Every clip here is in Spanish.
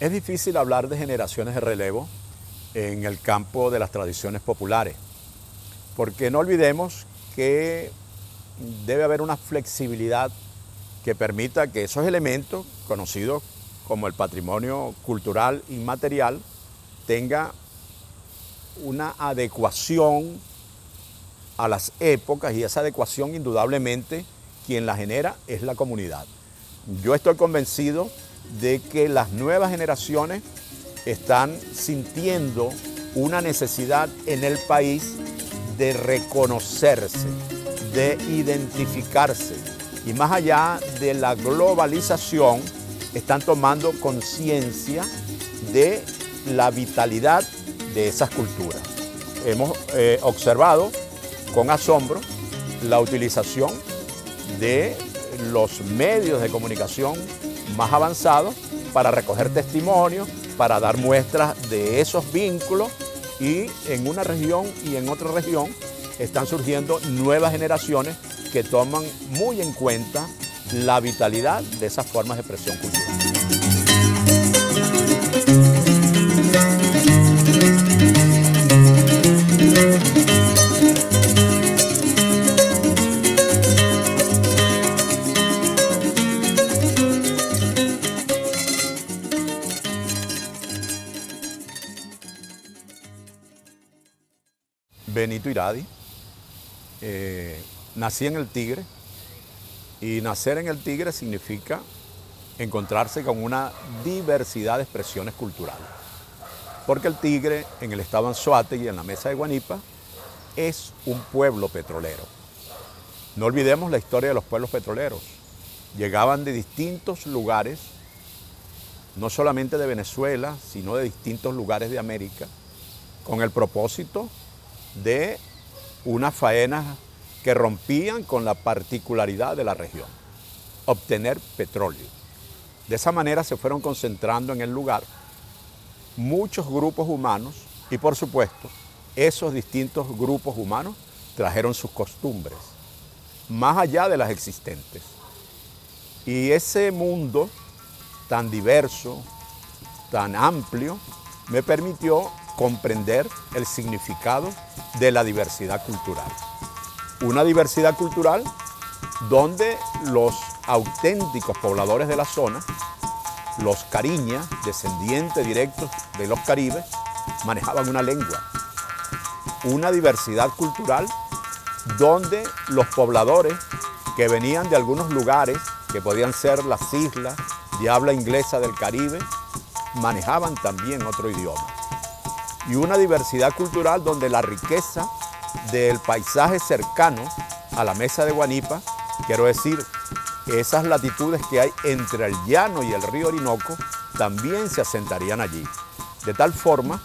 Es difícil hablar de generaciones de relevo en el campo de las tradiciones populares, porque no olvidemos que debe haber una flexibilidad que permita que esos elementos, conocidos como el patrimonio cultural inmaterial, tenga una adecuación a las épocas, y esa adecuación indudablemente quien la genera es la comunidad. Yo estoy convencido de que las nuevas generaciones están sintiendo una necesidad en el país de reconocerse, de identificarse, y más allá de la globalización están tomando conciencia de la vitalidad de esas culturas. Hemos observado con asombro la utilización de los medios de comunicación más avanzados para recoger testimonios, para dar muestras de esos vínculos, y en una región y en otra región están surgiendo nuevas generaciones que toman muy en cuenta la vitalidad de esas formas de expresión cultural. Benito Iradi, nací en el Tigre, y nacer en el Tigre significa encontrarse con una diversidad de expresiones culturales, porque el Tigre, en el estado Anzoátegui y en la Mesa de Guanipa, es un pueblo petrolero. No olvidemos la historia de los pueblos petroleros. Llegaban de distintos lugares, no solamente de Venezuela, sino de distintos lugares de América, con el propósito de unas faenas que rompían con la particularidad de la región, obtener petróleo. De esa manera se fueron concentrando en el lugar muchos grupos humanos, y por supuesto esos distintos grupos humanos trajeron sus costumbres más allá de las existentes. Y ese mundo tan diverso, tan amplio, me permitió comprender el significado de la diversidad cultural. Una diversidad cultural donde los auténticos pobladores de la zona, los cariñas, descendientes directos de los caribes, manejaban una lengua. Una diversidad cultural donde los pobladores que venían de algunos lugares, que podían ser las islas de habla inglesa del Caribe, manejaban también otro idioma. Y una diversidad cultural donde la riqueza del paisaje cercano a la Mesa de Guanipa, quiero decir, esas latitudes que hay entre el llano y el río Orinoco, también se asentarían allí. De tal forma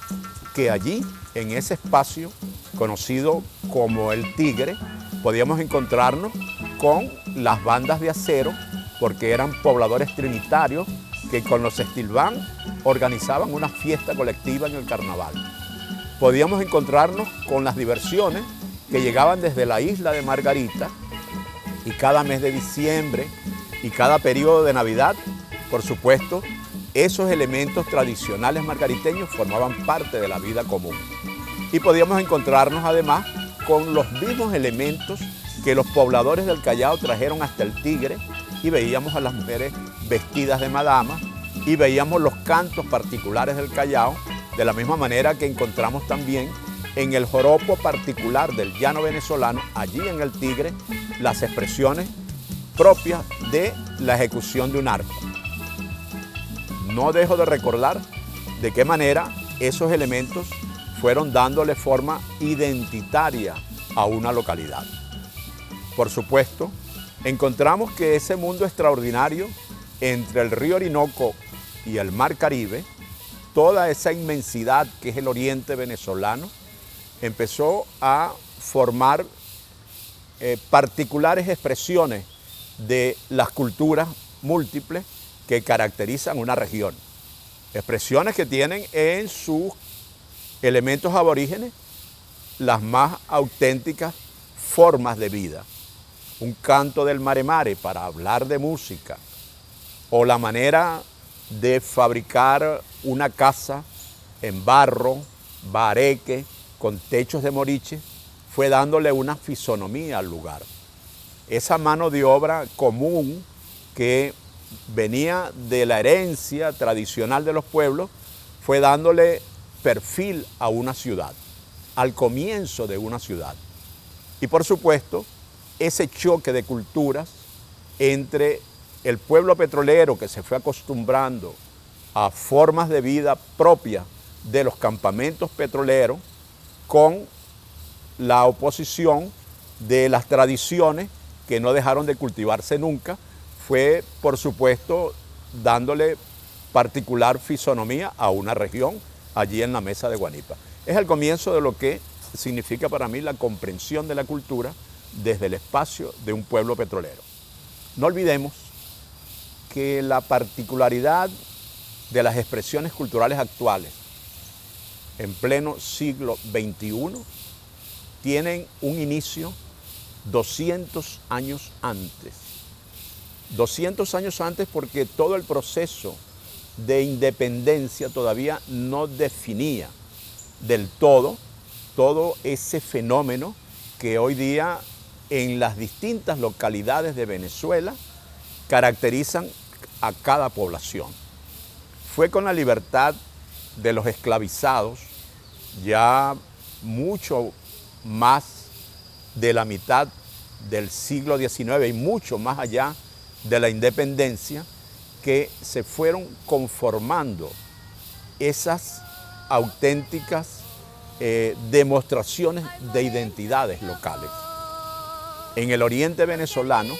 que allí, en ese espacio conocido como el Tigre, podíamos encontrarnos con las bandas de acero, porque eran pobladores trinitarios que con los estilbán organizaban una fiesta colectiva en el carnaval. Podíamos encontrarnos con las diversiones que llegaban desde la isla de Margarita, y cada mes de diciembre y cada periodo de Navidad, por supuesto, esos elementos tradicionales margariteños formaban parte de la vida común. Y podíamos encontrarnos además con los mismos elementos que los pobladores del Callao trajeron hasta el Tigre, y veíamos a las mujeres vestidas de madama, y veíamos los cantos particulares del Callao, de la misma manera que encontramos también en el joropo particular del llano venezolano, allí en el Tigre, las expresiones propias de la ejecución de un arpa. No dejo de recordar de qué manera esos elementos fueron dándole forma identitaria a una localidad. Por supuesto, encontramos que ese mundo extraordinario entre el río Orinoco y el mar Caribe, toda esa inmensidad que es el oriente venezolano, empezó a formar particulares expresiones de las culturas múltiples que caracterizan una región. Expresiones que tienen en sus elementos aborígenes las más auténticas formas de vida. Un canto del mare mare para hablar de música, o la manera de fabricar una casa en barro, bareque, con techos de moriche, fue dándole una fisonomía al lugar. Esa mano de obra común que venía de la herencia tradicional de los pueblos fue dándole perfil a una ciudad, al comienzo de una ciudad. Y por supuesto, ese choque de culturas entre el pueblo petrolero que se fue acostumbrando a formas de vida propias de los campamentos petroleros con la oposición de las tradiciones que no dejaron de cultivarse nunca, fue por supuesto dándole particular fisonomía a una región allí en la mesa de Guanipa. Es el comienzo de lo que significa para mí la comprensión de la cultura desde el espacio de un pueblo petrolero. No olvidemos que la particularidad de las expresiones culturales actuales en pleno siglo XXI tienen un inicio 200 años antes. 200 años antes porque todo el proceso de independencia todavía no definía del todo ese fenómeno que hoy día en las distintas localidades de Venezuela caracterizan a cada población. Fue con la libertad de los esclavizados, ya mucho más de la mitad del siglo XIX y mucho más allá de la independencia, que se fueron conformando esas auténticas demostraciones de identidades locales. En el oriente venezolano,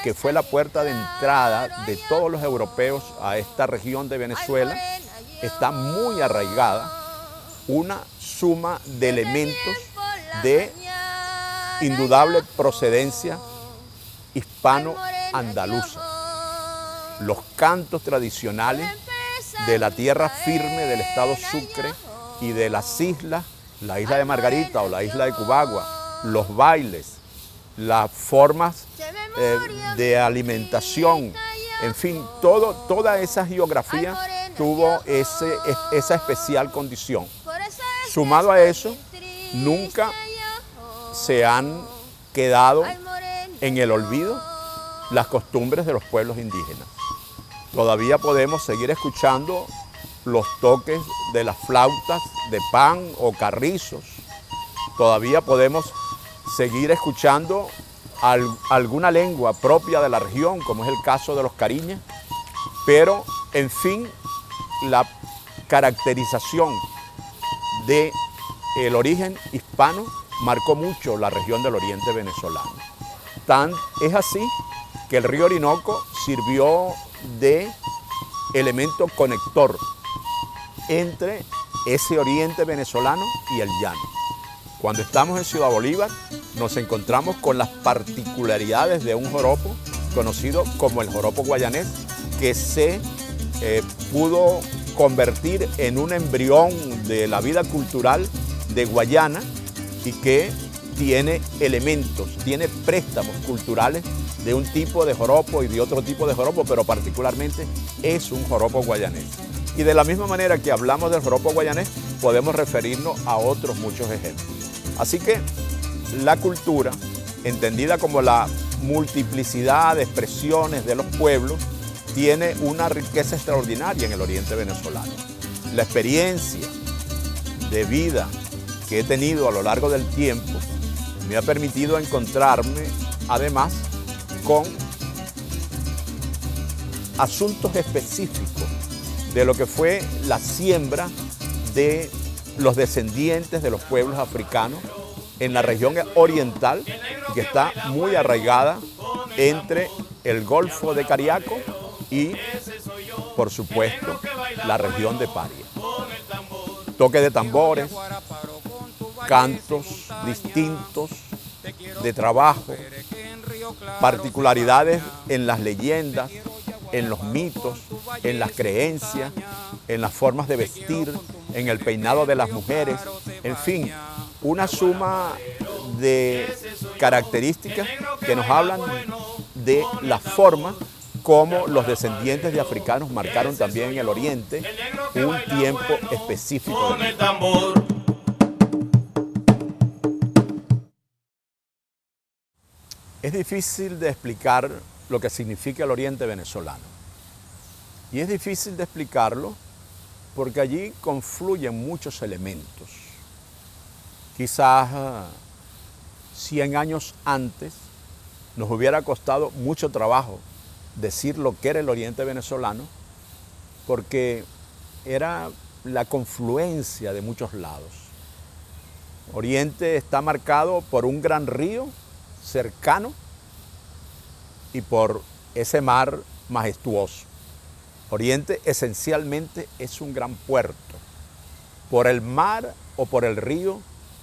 que fue la puerta de entrada de todos los europeos a esta región de Venezuela, está muy arraigada una suma de elementos de indudable procedencia hispano-andaluza. Los cantos tradicionales de la tierra firme del estado Sucre y de las islas, la isla de Margarita o la isla de Cubagua, los bailes, las formas de alimentación, en fin, toda esa geografía tuvo esa especial condición. Sumado a eso, nunca se han quedado en el olvido las costumbres de los pueblos indígenas. Todavía podemos seguir escuchando los toques de las flautas de pan o carrizos. Todavía podemos seguir escuchando alguna lengua propia de la región, como es el caso de los cariñas, pero en fin, la caracterización del origen hispano marcó mucho la región del oriente venezolano. Es así que el río Orinoco sirvió de elemento conector entre ese oriente venezolano y el llano. Cuando estamos en Ciudad Bolívar nos encontramos con las particularidades de un joropo conocido como el joropo guayanés, que se pudo convertir en un embrión de la vida cultural de Guayana y que tiene elementos, tiene préstamos culturales de un tipo de joropo y de otro tipo de joropo, pero particularmente es un joropo guayanés. Y de la misma manera que hablamos del joropo guayanés, podemos referirnos a otros muchos ejemplos. Así que la cultura, entendida como la multiplicidad de expresiones de los pueblos, tiene una riqueza extraordinaria en el oriente venezolano. La experiencia de vida que he tenido a lo largo del tiempo me ha permitido encontrarme, además, con asuntos específicos de lo que fue la siembra de los descendientes de los pueblos africanos en la región oriental, que está muy arraigada entre el Golfo de Cariaco y, por supuesto, la región de Paria. Toque de tambores, cantos distintos de trabajo, particularidades en las leyendas, en los mitos, en las creencias, en las formas de vestir, en el peinado de las mujeres, en fin, una suma de características que nos hablan de la forma cómo los descendientes de africanos marcaron también en el Oriente un tiempo específico de vida. Es difícil de explicar lo que significa el Oriente venezolano. Y es difícil de explicarlo porque allí confluyen muchos elementos. Quizás 100 años antes nos hubiera costado mucho trabajo decir lo que era el Oriente venezolano, porque era la confluencia de muchos lados. Oriente está marcado por un gran río cercano y por ese mar majestuoso. Oriente esencialmente es un gran puerto. Por el mar o por el río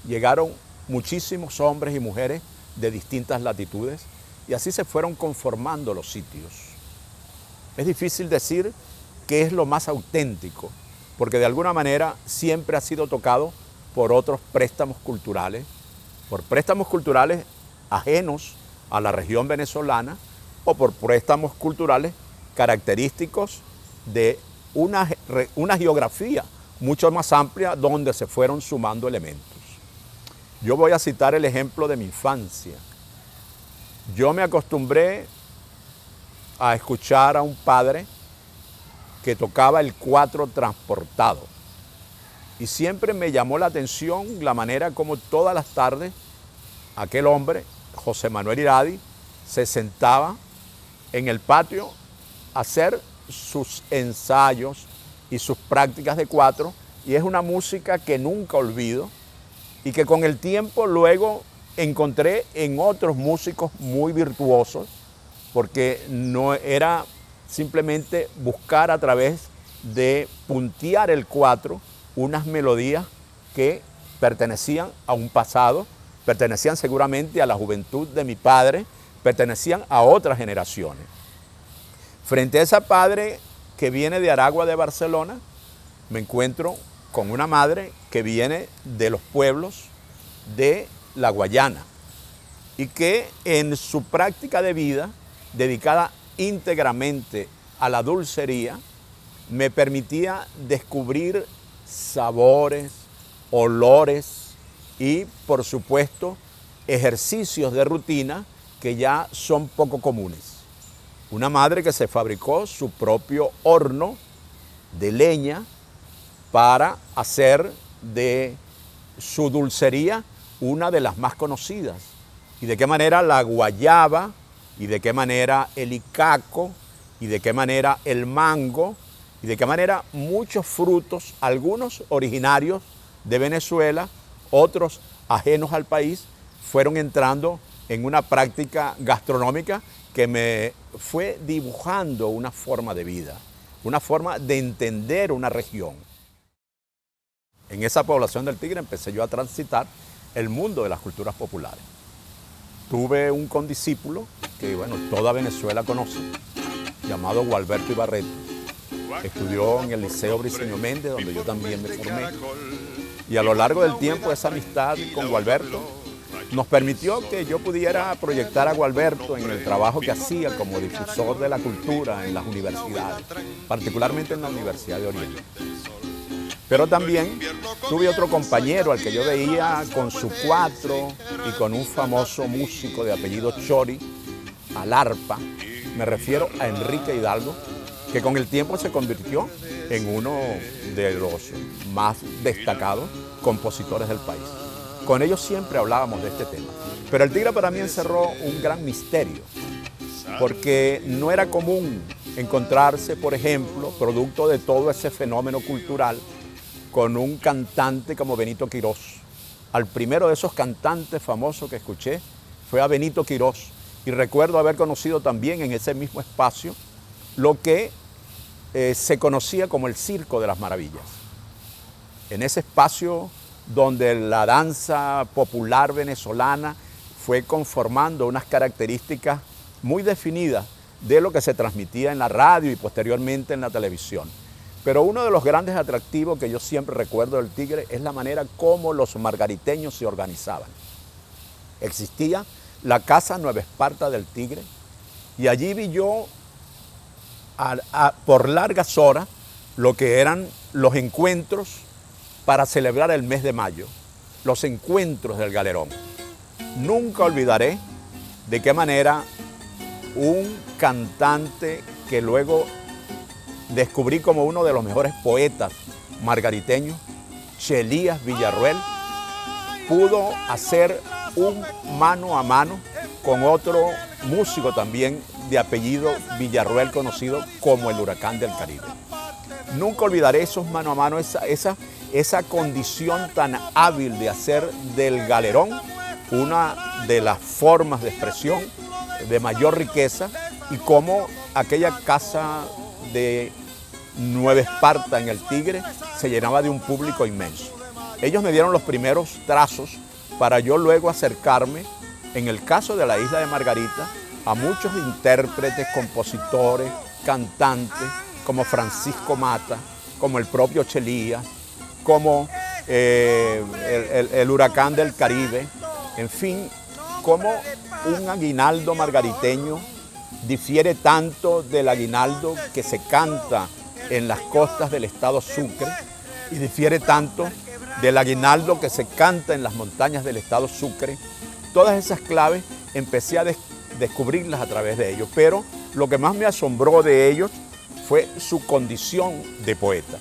llegaron muchísimos hombres y mujeres de distintas latitudes y así se fueron conformando los sitios. Es difícil decir qué es lo más auténtico, porque de alguna manera siempre ha sido tocado por otros préstamos culturales, por préstamos culturales ajenos a la región venezolana o por préstamos culturales característicos de una geografía mucho más amplia donde se fueron sumando elementos. Yo voy a citar el ejemplo de mi infancia. Yo me acostumbré a escuchar a un padre que tocaba el cuatro transportado y siempre me llamó la atención la manera como todas las tardes aquel hombre, José Manuel Iradi, se sentaba en el patio a hacer sus ensayos y sus prácticas de cuatro, y es una música que nunca olvido y que con el tiempo luego encontré en otros músicos muy virtuosos, porque no era simplemente buscar a través de puntear el cuatro unas melodías que pertenecían a un pasado, pertenecían seguramente a la juventud de mi padre, pertenecían a otras generaciones. Frente a ese padre que viene de Aragua de Barcelona, me encuentro con una madre que viene de los pueblos de la Guayana y que en su práctica de vida, dedicada íntegramente a la dulcería, me permitía descubrir sabores, olores y, por supuesto, ejercicios de rutina que ya son poco comunes. Una madre que se fabricó su propio horno de leña para hacer de su dulcería una de las más conocidas. Y de qué manera la guayaba, y de qué manera el icaco, y de qué manera el mango, y de qué manera muchos frutos, algunos originarios de Venezuela, otros ajenos al país, fueron entrando en una práctica gastronómica que me fue dibujando una forma de vida, una forma de entender una región. En esa población del Tigre empecé yo a transitar el mundo de las culturas populares. Tuve un condiscípulo que, bueno, toda Venezuela conoce, llamado Gualberto Ibarreto. Estudió en el Liceo Briceño Méndez, donde yo también me formé. Y a lo largo del tiempo esa amistad con Gualberto nos permitió que yo pudiera proyectar a Gualberto en el trabajo que hacía como difusor de la cultura en las universidades, particularmente en la Universidad de Oriente. Pero también tuve otro compañero al que yo veía con su cuatro y con un famoso músico de apellido Chori al arpa. Me refiero a Enrique Hidalgo, que con el tiempo se convirtió en uno de los más destacados compositores del país. Con ellos siempre hablábamos de este tema. Pero el Tigre para mí encerró un gran misterio, porque no era común encontrarse, por ejemplo, producto de todo ese fenómeno cultural, con un cantante como Benito Quirós. Al primero de esos cantantes famosos que escuché fue a Benito Quirós, y recuerdo haber conocido también en ese mismo espacio lo que se conocía como el Circo de las Maravillas. En ese espacio donde la danza popular venezolana fue conformando unas características muy definidas de lo que se transmitía en la radio y posteriormente en la televisión. Pero uno de los grandes atractivos que yo siempre recuerdo del Tigre es la manera como los margariteños se organizaban. Existía la Casa Nueva Esparta del Tigre y allí vi yo por largas horas lo que eran los encuentros para celebrar el mes de mayo, los encuentros del galerón. Nunca olvidaré de qué manera un cantante que luego descubrí como uno de los mejores poetas margariteños, Chelías Villarroel, pudo hacer un mano a mano con otro músico también de apellido Villarroel, conocido como el Huracán del Caribe. Nunca olvidaré esos mano a mano, esa condición tan hábil de hacer del galerón una de las formas de expresión de mayor riqueza, y cómo aquella casa de Nueva Esparta en el Tigre se llenaba de un público inmenso. Ellos me dieron los primeros trazos para yo luego acercarme, en el caso de la isla de Margarita, a muchos intérpretes, compositores, cantantes, como Francisco Mata, como el propio Chelías, como el Huracán del Caribe, en fin, como un aguinaldo margariteño difiere tanto del aguinaldo que se canta en las costas del estado Sucre, y difiere tanto del aguinaldo que se canta en las montañas del estado Sucre. Todas esas claves empecé a descubrirlas a través de ellos, pero lo que más me asombró de ellos fue su condición de poeta.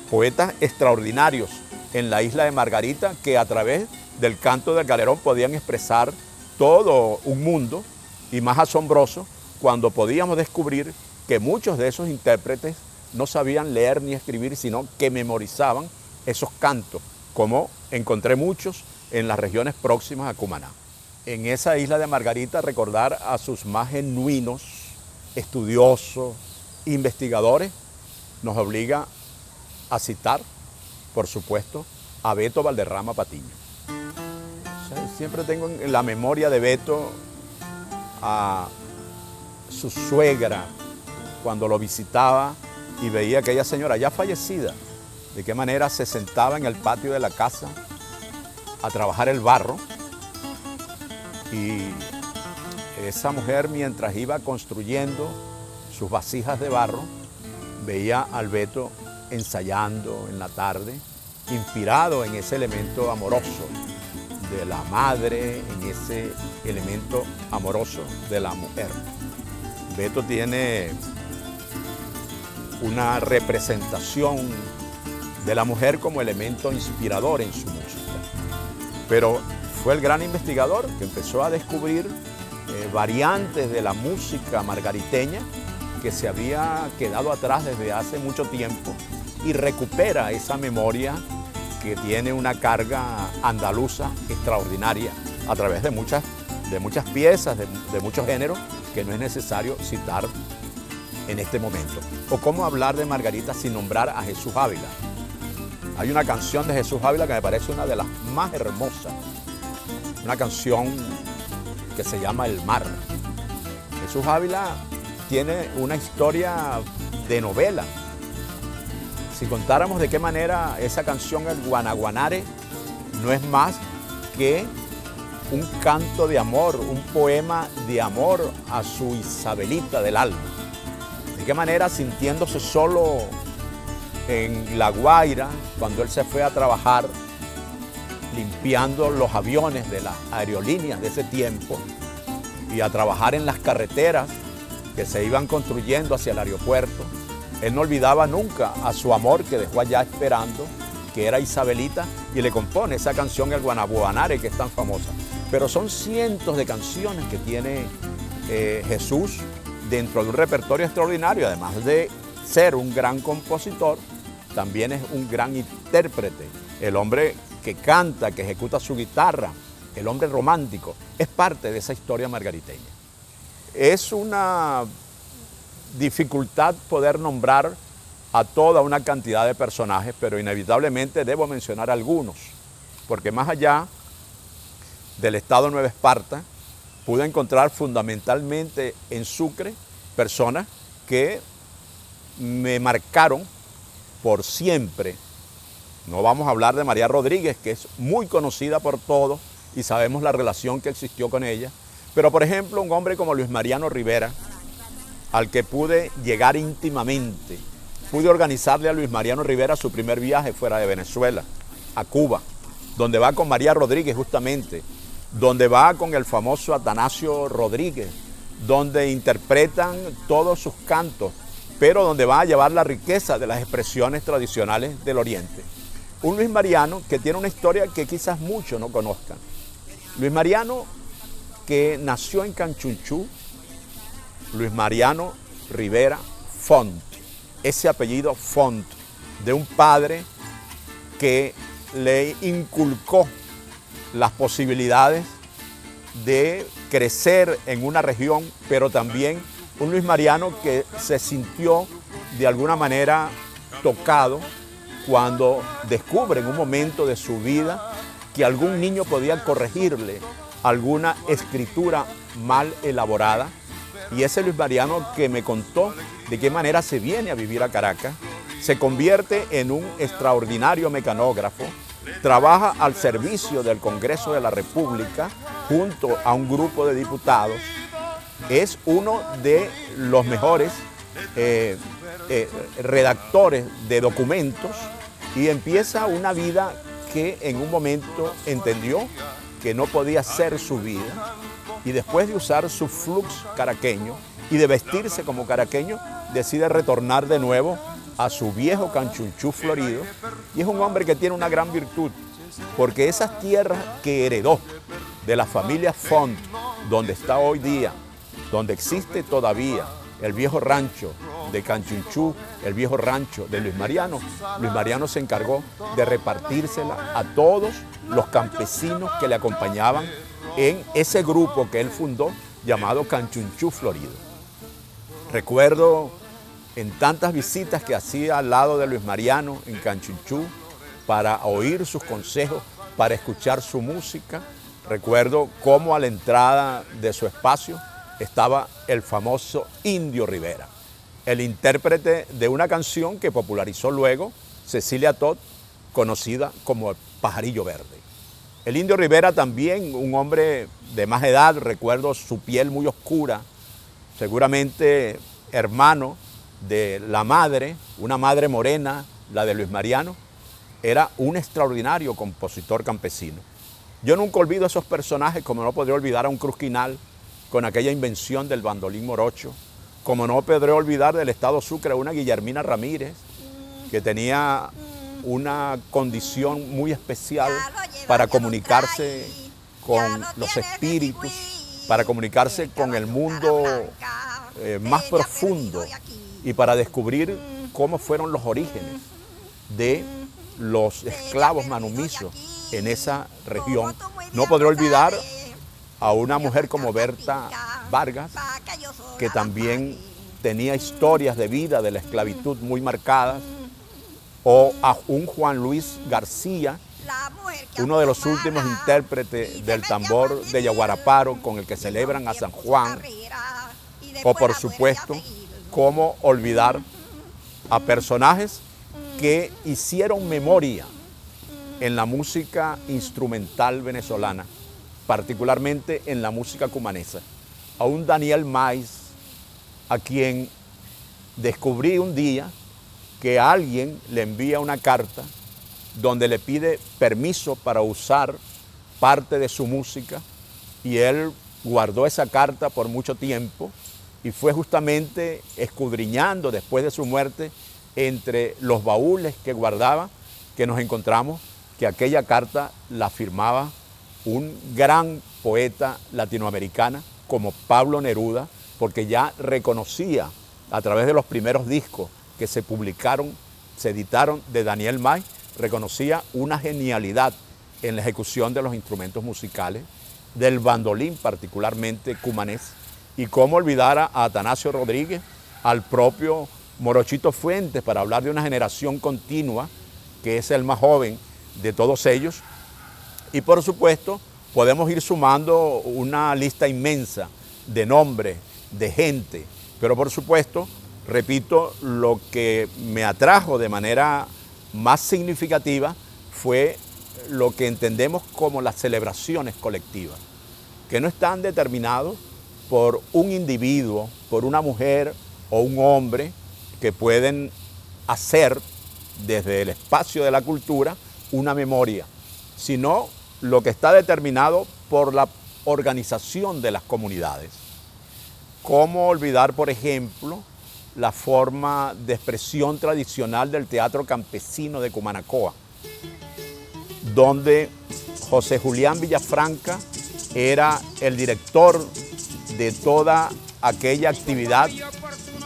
Poetas extraordinarios en la isla de Margarita, que a través del canto del galerón podían expresar todo un mundo, y más asombroso cuando podíamos descubrir que muchos de esos intérpretes no sabían leer ni escribir, sino que memorizaban esos cantos, como encontré muchos en las regiones próximas a Cumaná. En esa isla de Margarita, recordar a sus más genuinos estudiosos, investigadores, nos obliga a citar, por supuesto, a Beto Valderrama Patiño. O sea, siempre tengo en la memoria de Beto a su suegra cuando lo visitaba y veía a aquella señora ya fallecida, de qué manera se sentaba en el patio de la casa a trabajar el barro, y esa mujer, mientras iba construyendo sus vasijas de barro, veía al Beto ensayando en la tarde, inspirado en ese elemento amoroso de la madre, en ese elemento amoroso de la mujer. Beto tiene una representación de la mujer como elemento inspirador en su música, pero fue el gran investigador que empezó a descubrir variantes de la música margariteña que se había quedado atrás desde hace mucho tiempo, y recupera esa memoria que tiene una carga andaluza extraordinaria a través de muchas piezas, de muchos géneros que no es necesario citar en este momento. O cómo hablar de Margarita sin nombrar a Jesús Ávila. Hay una canción de Jesús Ávila que me parece una de las más hermosas, una canción que se llama El Mar. Jesús Ávila tiene una historia de novela. Si contáramos de qué manera esa canción, el Guanaguanare, no es más que un canto de amor, un poema de amor a su Isabelita del alma. De qué manera, sintiéndose solo en La Guaira, cuando él se fue a trabajar limpiando los aviones de las aerolíneas de ese tiempo, y a trabajar en las carreteras que se iban construyendo hacia el aeropuerto, él no olvidaba nunca a su amor que dejó allá esperando, que era Isabelita, y le compone esa canción, el Guanaguanare, que es tan famosa. Pero son cientos de canciones que tiene Jesús dentro de un repertorio extraordinario. Además de ser un gran compositor, también es un gran intérprete. El hombre que canta, que ejecuta su guitarra, el hombre romántico, es parte de esa historia margariteña. Es una dificultad poder nombrar a toda una cantidad de personajes, pero inevitablemente debo mencionar algunos, porque más allá del estado Nueva Esparta, pude encontrar fundamentalmente en Sucre personas que me marcaron por siempre. No vamos a hablar de María Rodríguez, que es muy conocida por todos y sabemos la relación que existió con ella, pero por ejemplo un hombre como Luis Mariano Rivera, al que pude llegar íntimamente. Pude organizarle a Luis Mariano Rivera su primer viaje fuera de Venezuela, a Cuba, donde va con María Rodríguez justamente, donde va con el famoso Atanasio Rodríguez, donde interpretan todos sus cantos, pero donde va a llevar la riqueza de las expresiones tradicionales del Oriente. Un Luis Mariano que tiene una historia que quizás muchos no conozcan. Luis Mariano, que nació en Canchunchú, Luis Mariano Rivera Font, ese apellido Font, de un padre que le inculcó las posibilidades de crecer en una región, pero también un Luis Mariano que se sintió de alguna manera tocado cuando descubre en un momento de su vida que algún niño podía corregirle alguna escritura mal elaborada. Y ese Luis Mariano que me contó de qué manera se viene a vivir a Caracas, se convierte en un extraordinario mecanógrafo, trabaja al servicio del Congreso de la República junto a un grupo de diputados, es uno de los mejores redactores de documentos y empieza una vida que en un momento entendió que no podía ser su vida, y después de usar su flux caraqueño y de vestirse como caraqueño, decide retornar de nuevo a su viejo Canchunchú florido. Y es un hombre que tiene una gran virtud, porque esas tierras que heredó de la familia Font, donde está hoy día, donde existe todavía el viejo rancho de Canchunchú, el viejo rancho de Luis Mariano se encargó de repartírsela a todos los campesinos que le acompañaban en ese grupo que él fundó llamado Canchunchú Florido. Recuerdo en tantas visitas que hacía al lado de Luis Mariano en Canchunchú para oír sus consejos, para escuchar su música. Recuerdo cómo a la entrada de su espacio estaba el famoso Indio Rivera, el intérprete de una canción que popularizó luego Cecilia Todd, conocida como Pajarillo Verde. El Indio Rivera también, un hombre de más edad, recuerdo su piel muy oscura, seguramente hermano de la madre, una madre morena, la de Luis Mariano, era un extraordinario compositor campesino. Yo nunca olvido esos personajes, como no podré olvidar a un Cruz Quinal con aquella invención del bandolín morocho, como no podré olvidar del estado Sucre a una Guillermina Ramírez, que tenía una condición muy especial para comunicarse con los espíritus, para comunicarse con el mundo más profundo y para descubrir cómo fueron los orígenes de los esclavos manumisos en esa región. No podré olvidar a una mujer como Berta Vargas, que también tenía historias de vida de la esclavitud muy marcadas, o a un Juan Luis García, uno de los últimos intérpretes del tambor de Yaguaraparo con el que celebran a San Juan, o por supuesto, cómo olvidar a personajes que hicieron memoria en la música instrumental venezolana, particularmente en la música cumanesa, a un Daniel Maiz, a quien descubrí un día que alguien le envía una carta donde le pide permiso para usar parte de su música, y él guardó esa carta por mucho tiempo y fue justamente escudriñando después de su muerte entre los baúles que guardaba que nos encontramos que aquella carta la firmaba un gran poeta latinoamericano como Pablo Neruda, porque ya reconocía a través de los primeros discos que se publicaron, se editaron de Daniel Maiz, reconocía una genialidad en la ejecución de los instrumentos musicales, del bandolín particularmente cumanés, y cómo olvidar a Atanasio Rodríguez, al propio Morochito Fuentes, para hablar de una generación continua, que es el más joven de todos ellos. Y por supuesto, podemos ir sumando una lista inmensa de nombres, de gente, pero por supuesto, repito, lo que me atrajo de manera más significativa fue lo que entendemos como las celebraciones colectivas, que no están determinados por un individuo, por una mujer o un hombre que pueden hacer desde el espacio de la cultura una memoria, sino lo que está determinado por la organización de las comunidades. ¿Cómo olvidar, por ejemplo, la forma de expresión tradicional del teatro campesino de Cumanacoa, donde José Julián Villafranca era el director de toda aquella actividad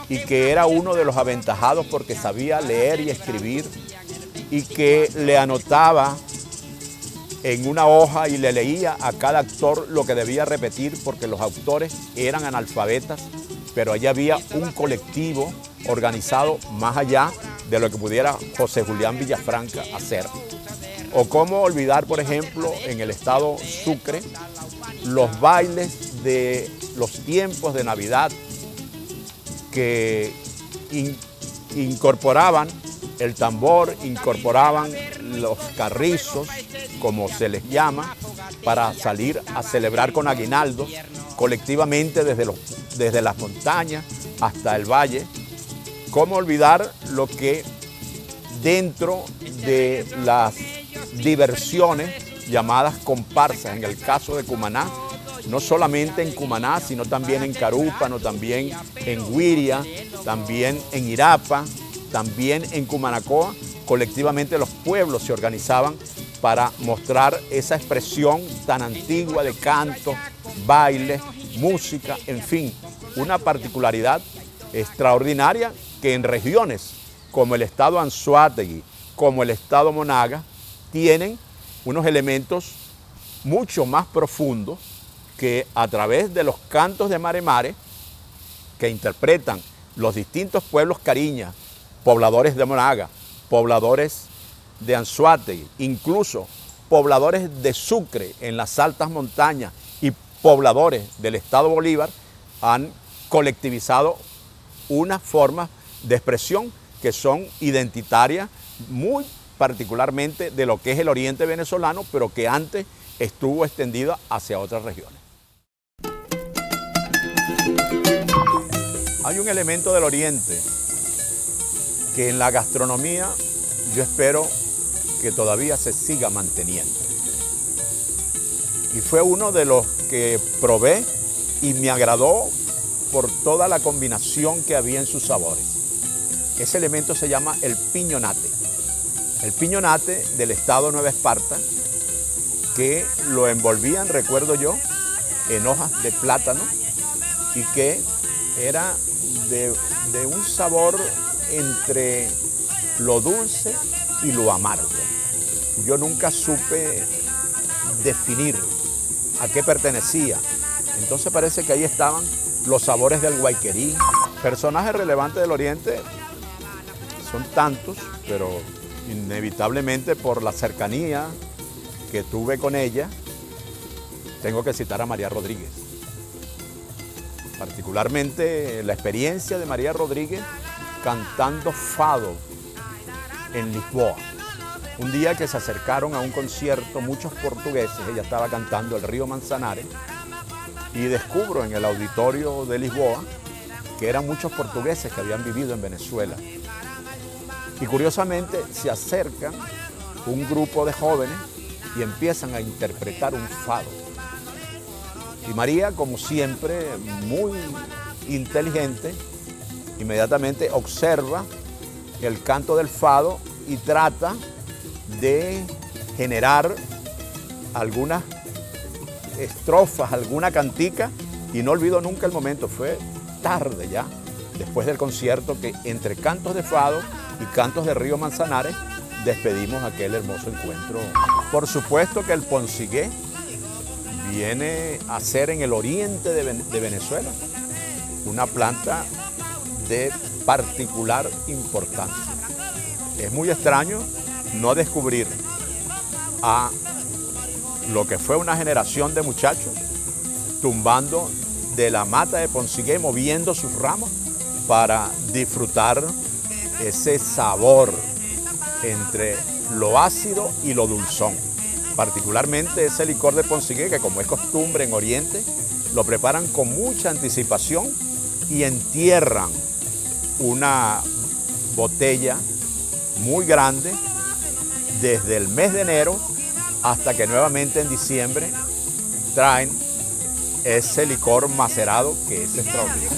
y que era uno de los aventajados porque sabía leer y escribir y que le anotaba en una hoja y le leía a cada actor lo que debía repetir porque los actores eran analfabetas, pero allí había un colectivo organizado más allá de lo que pudiera José Julián Villafranca hacer. O cómo olvidar, por ejemplo, en el estado Sucre, los bailes de los tiempos de Navidad que incorporaban el tambor, incorporaban los carrizos, como se les llama, para salir a celebrar con aguinaldos colectivamente desde las montañas hasta el valle. ¿Cómo olvidar lo que dentro de las diversiones llamadas comparsas, en el caso de Cumaná, no solamente en Cumaná, sino también en Carúpano, también en Huiria, también en Irapa, también en Cumanacoa, colectivamente los pueblos se organizaban para mostrar esa expresión tan antigua de canto, baile, música, en fin, una particularidad extraordinaria que en regiones como el estado Anzoátegui, como el estado Monaga, tienen unos elementos mucho más profundos que a través de los cantos de Mare Mare que interpretan los distintos pueblos cariñas, pobladores de Monaga, pobladores de Anzoátegui, incluso pobladores de Sucre en las altas montañas y pobladores del estado Bolívar han colectivizado unas formas de expresión que son identitarias muy particularmente de lo que es el oriente venezolano, pero que antes estuvo extendida hacia otras regiones. Hay un elemento del oriente que en la gastronomía yo espero que todavía se siga manteniendo. Y fue uno de los que probé y me agradó por toda la combinación que había en sus sabores. Ese elemento se llama el piñonate. El piñonate del estado Nueva Esparta, que lo envolvían, recuerdo yo, en hojas de plátano y que era de un sabor entre lo dulce y lo amargo. Yo nunca supe definir a qué pertenecía. Entonces parece que ahí estaban los sabores del guayquerí. Personajes relevantes del Oriente son tantos, pero inevitablemente por la cercanía que tuve con ella, tengo que citar a María Rodríguez. Particularmente la experiencia de María Rodríguez cantando fado en Lisboa. Un día que se acercaron a un concierto muchos portugueses, ella estaba cantando El río Manzanares, y descubro en el auditorio de Lisboa que eran muchos portugueses que habían vivido en Venezuela. Y curiosamente se acercan un grupo de jóvenes y empiezan a interpretar un fado. Y María, como siempre, muy inteligente, inmediatamente observa el canto del fado y trata de generar algunas estrofas, alguna cantica, y no olvido nunca el momento, fue tarde ya, después del concierto, que entre cantos de fado y cantos de Río Manzanares despedimos aquel hermoso encuentro. Por supuesto que el ponsigué viene a ser en el oriente de Venezuela una planta de particular importancia. Es muy extraño no descubrir a lo que fue una generación de muchachos tumbando de la mata de ponsigué, moviendo sus ramas para disfrutar ese sabor entre lo ácido y lo dulzón. Particularmente ese licor de ponsigué, que como es costumbre en Oriente, lo preparan con mucha anticipación y entierran una botella muy grande desde el mes de enero hasta que nuevamente en diciembre traen ese licor macerado que es extraordinario.